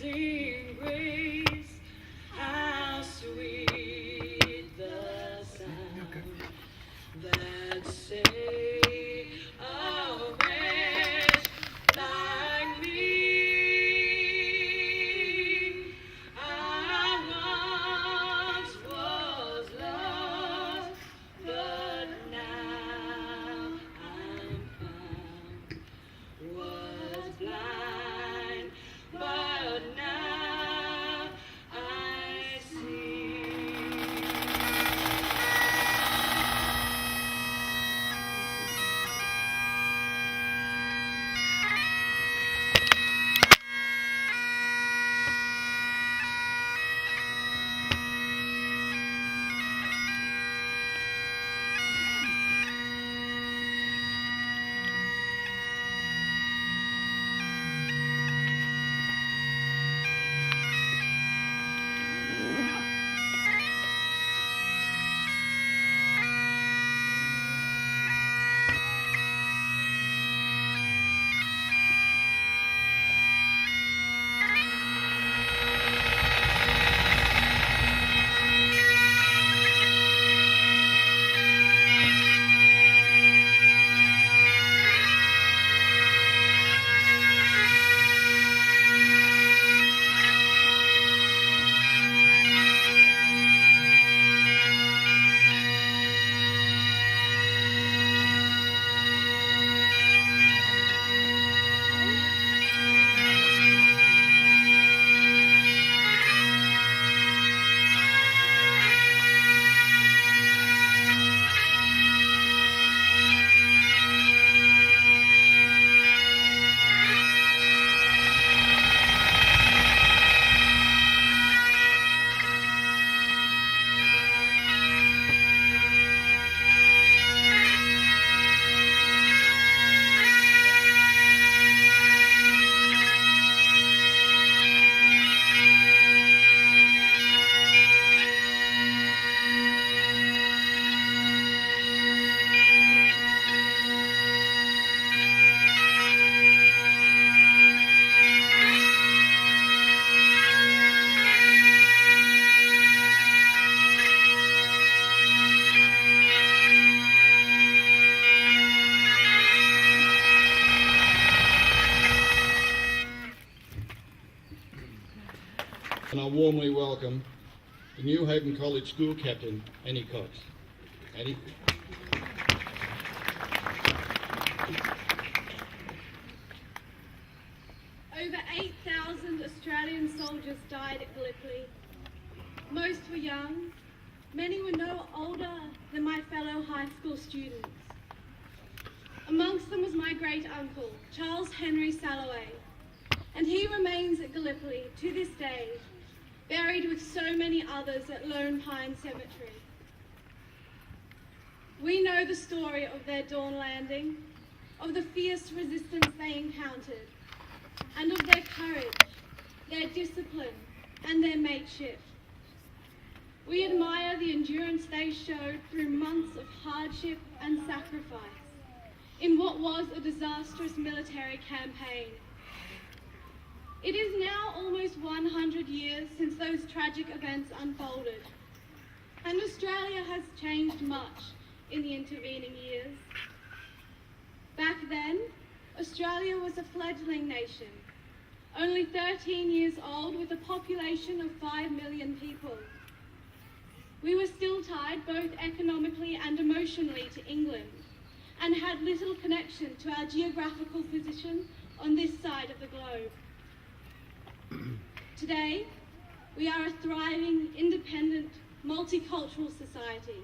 Amazing grace, how sweet the sound that saved a wretch like me. I once was lost, but now I'm found. Was blind, but now I see. And I warmly welcome the New Haven College School Captain, Annie Cox. Annie. Over 8,000 Australian soldiers died at Gallipoli. Most were young, many were no older than my fellow high school students. Amongst them was my great uncle, Charles Henry Salloway, and he remains at Gallipoli to this day, buried with so many others at Lone Pine Cemetery. We know the story of their dawn landing, of the fierce resistance they encountered, and of their courage, their discipline, and their mateship. We admire the endurance they showed through months of hardship and sacrifice in what was a disastrous military campaign. It is now almost 100 years since those tragic events unfolded, and Australia has changed much in the intervening years. Back then, Australia was a fledgling nation, only 13 years old with a population of 5 million people. We were still tied both economically and emotionally to England, and had little connection to our geographical position on this side of the globe. Today, we are a thriving, independent, multicultural society.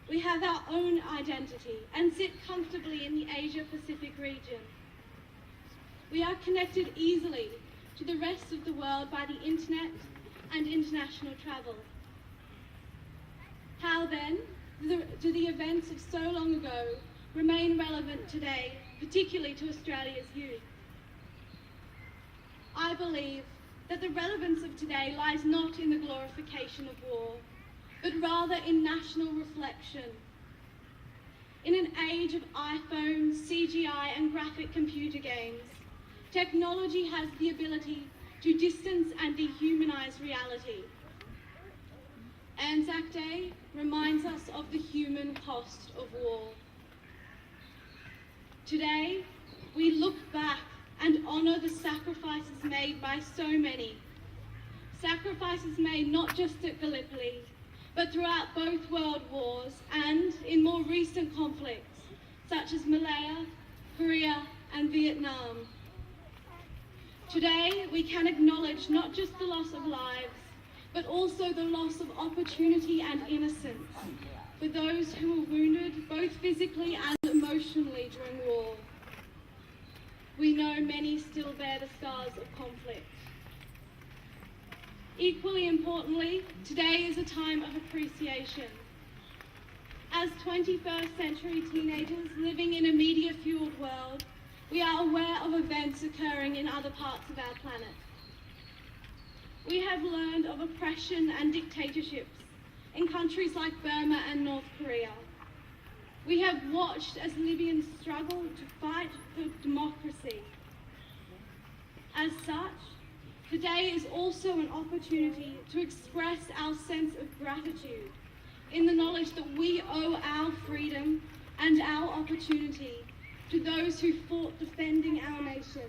We have our own identity and sit comfortably in the Asia-Pacific region. We are connected easily to the rest of the world by the internet and international travel. How then do the events of so long ago remain relevant today, particularly to Australia's youth? I believe that the relevance of today lies not in the glorification of war, but rather in national reflection. In an age of iPhones, CGI and graphic computer games, technology has the ability to distance and dehumanize reality. Anzac Day reminds us of the human cost of war. Today, we look back and honour the sacrifices made by so many. Sacrifices made not just at Gallipoli, but throughout both world wars and in more recent conflicts, such as Malaya, Korea, and Vietnam. Today, we can acknowledge not just the loss of lives, but also the loss of opportunity and innocence for those who were wounded both physically and emotionally during war. We know many still bear the scars of conflict. Equally importantly, today is a time of appreciation. As 21st century teenagers living in a media-fueled world, we are aware of events occurring in other parts of our planet. We have learned of oppression and dictatorships in countries like Burma and North Korea. We have watched as Libyans struggle to fight for democracy. As such, today is also an opportunity to express our sense of gratitude in the knowledge that we owe our freedom and our opportunity to those who fought defending our nation.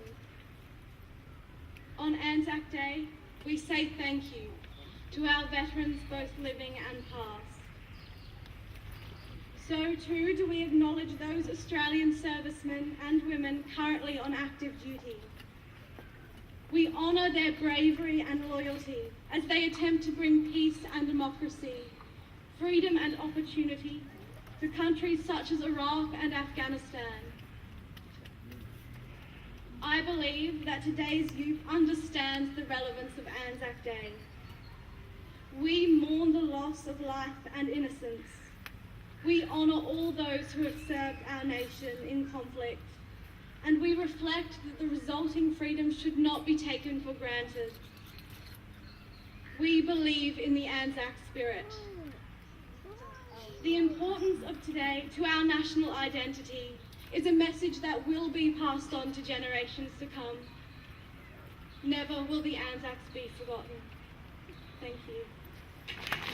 On Anzac Day, we say thank you to our veterans, both living and past. So too do we acknowledge those Australian servicemen and women currently on active duty. We honour their bravery and loyalty as they attempt to bring peace and democracy, freedom and opportunity to countries such as Iraq and Afghanistan. I believe that today's youth understands the relevance of Anzac Day. We mourn the loss of life and innocence. We honour all those who have served our nation in conflict, and we reflect that the resulting freedom should not be taken for granted. We believe in the Anzac spirit. The importance of today to our national identity is a message that will be passed on to generations to come. Never will the Anzacs be forgotten. Thank you.